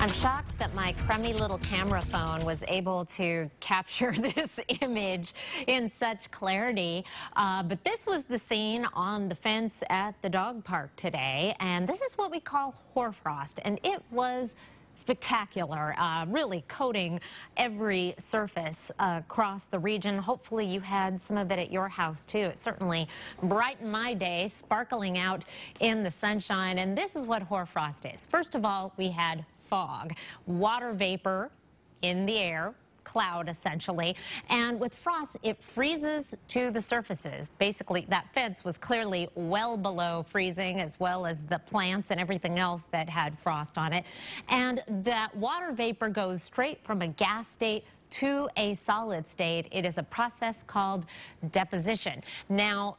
I'm shocked that my crummy little camera phone was able to capture this image in such clarity. But this was the scene on the fence at the dog park today. And this is what we call hoarfrost. And it was spectacular, really coating every surface across the region. Hopefully you had some of it at your house too. It certainly brightened my day, sparkling out in the sunshine. And this is what hoarfrost is. First of all, we had fog, water vapor in the air, cloud essentially, and with frost it freezes to the surfaces. Basically that fence was clearly well below freezing, as well as the plants and everything else that had frost on it, and that water vapor goes straight from a gas state to a solid state. It is a process called deposition. Now,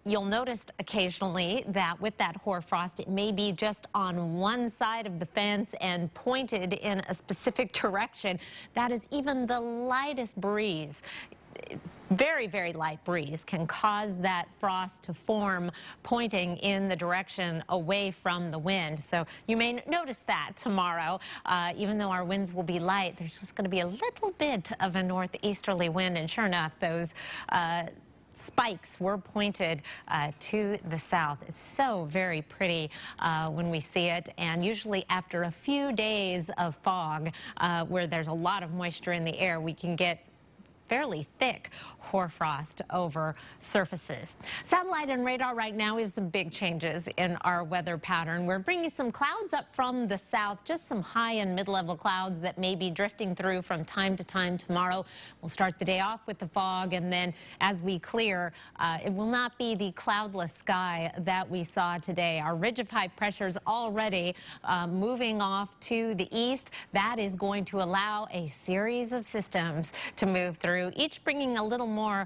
you'll notice occasionally that with that hoarfrost, it may be just on one side of the fence and pointed in a specific direction. That is even the lightest breeze. Very, very light breeze can cause that frost to form pointing in the direction away from the wind. So you may notice that tomorrow. Even though our winds will be light, there's just going to be a little bit of a northeasterly wind, and sure enough, those spikes were pointed to the south. It's so very pretty when we see it, and usually after a few days of fog where there's a lot of moisture in the air, we can get fairly thick hoarfrost over surfaces. Satellite and radar right now, we have some big changes in our weather pattern. We're bringing some clouds up from the south, just some high and mid-level clouds that may be drifting through from time to time tomorrow. We'll start the day off with the fog, and then as we clear, it will not be the cloudless sky that we saw today. Our ridge of high pressures already moving off to the east. That is going to allow a series of systems to move through, each bringing a little more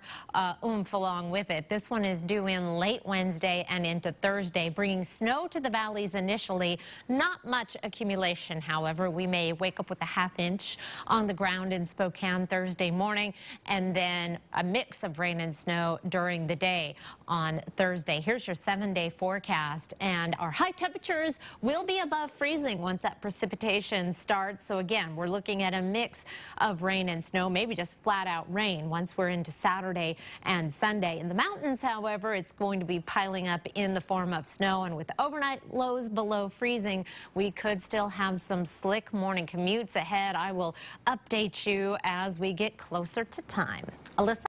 oomph along with it. This one is due in late Wednesday and into Thursday, bringing snow to the valleys initially. Not much accumulation, however. We may wake up with a half-inch on the ground in Spokane Thursday morning, and then a mix of rain and snow during the day on Thursday. Here's your 7-day forecast, and our high temperatures will be above freezing once that precipitation starts. So again, we're looking at a mix of rain and snow, maybe just flat out rain once we're into Saturday and Sunday. In the mountains, however, it's going to be piling up in the form of snow, and with overnight lows below freezing, we could still have some slick morning commutes ahead. I will update you as we get closer to time. Alyssa?